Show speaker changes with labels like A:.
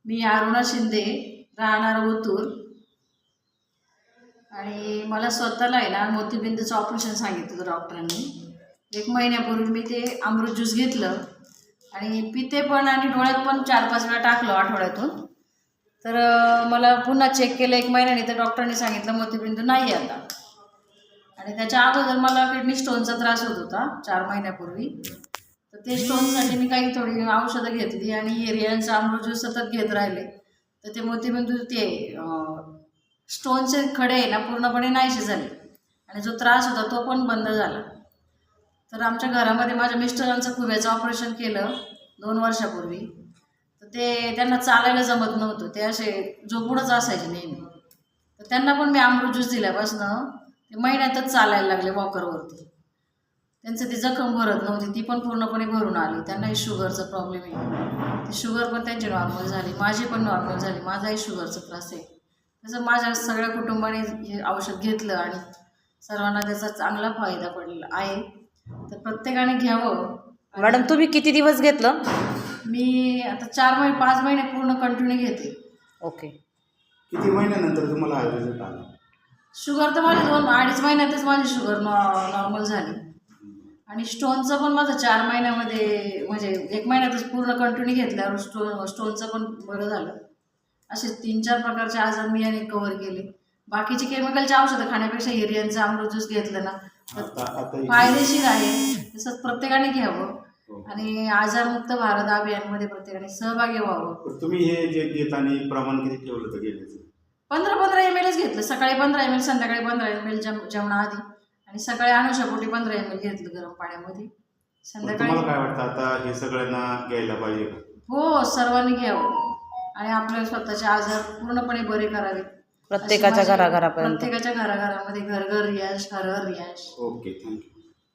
A: मी अरुणा शिंदे, राहणार ओतूर. आणि मला स्वतःला आहे ना मोतीबिंदूचं ऑपरेशन सांगितलं होतं डॉक्टरांनी. 1 महिन्यापूर्वी मी ते अमृत ज्यूस घेतलं आणि पिते पण आणि डोळ्यात पण 4-5 वेळा टाकलं आठवड्यातून. तर मला पुन्हा चेक केलं 1 महिन्याने, तर डॉक्टरांनी सांगितलं मोतीबिंदू नाही आता. आणि त्याच्या अगोदर मला किडनी स्टोनचा त्रास होत होता 4 महिन्यापूर्वी. तर ते स्टोनसाठी मी काही थोडी औषधं घेतली आणि रियांचा अमृत ज्यूस सतत घेत राहिले. तर ते मोतीबिंदू ते स्टोनचे खडे आहे ना पूर्णपणे नाहीसे झाले आणि जो त्रास होता तो पण बंद झाला. तर आमच्या घरामध्ये माझ्या मिस्टरांचं खुब्याचं ऑपरेशन केलं 2 वर्षापूर्वी. तर ते त्यांना चालायला जमत नव्हतं, ते असे झोपूनच असायचे नेहमी. तर त्यांना पण मी अमृत ज्यूस दिल्यापासनं ते महिन्यातच चालायला लागले वॉकरवरती. त्यांचं ती जखम भरत नव्हती, ती पण पूर्णपणे भरून आली. त्यांनाही शुगरचा प्रॉब्लेम आहे, ती शुगर पण त्यांची नॉर्मल झाली, माझी पण नॉर्मल झाली. माझाही शुगरचा त्रास आहे. तसं माझ्या सगळ्या कुटुंबाने हे औषध घेतलं आणि सर्वांना त्याचा चांगला फायदा पडलेला आहे. तर प्रत्येकाने घ्यावं.
B: मॅडम तुम्ही किती दिवस घेतलं?
A: मी आता 4-5 महिने पूर्ण कंटिन्यू घेते.
B: ओके.
C: किती महिन्यानंतर तुम्हाला हा रिझल्ट आला?
A: शुगर तर माझी 2-2.5 महिन्यातच माझी शुगर नॉर्मल झाली. आणि स्टोनचं पण माझं 4 महिन्यामध्ये म्हणजे 1 महिन्यातच पूर्ण कंटिन्यू घेतल्यावर स्टोनचं पण बरं झालं. असे 3-4 प्रकारचे आजार मी याने कव्हर केले. बाकीचे केमिकलचे औषधं खाण्यापेक्षा हिरियांचं अमृत ज्यूस घेतलं ना
C: आता
A: फायदेशीर आहे. तसंच प्रत्येकाने घ्यावं आणि आजारमुक्त भारत अभियानमध्ये प्रत्येकाने सहभागी व्हावं.
C: तुम्ही हे जे घेताना प्रमाण किती ठेवलं होतं घेण्याचं?
A: 15-15 ml घेतलं. सकाळी 15 ml, संध्याकाळी 15 ml जेवणाआधी, आणि सकाळी अनुशापोटी 15 ml घेतलं गरम पाण्यामध्ये. संध्याकाळी
C: तुम्हाला काय वाटतं आता हे सगळ्यांना घ्यायला पाहिजे का?
A: हो, सर्वांनी घ्यावं आणि आपले स्वतःचे आजार पूर्णपणे बरे करावे.
B: प्रत्येकाच्या घराघरापर्यंत.
A: प्रत्येकाच्या घराघरामध्ये घर घर रियाज, हर हर रियाज.
C: Okay, thank you.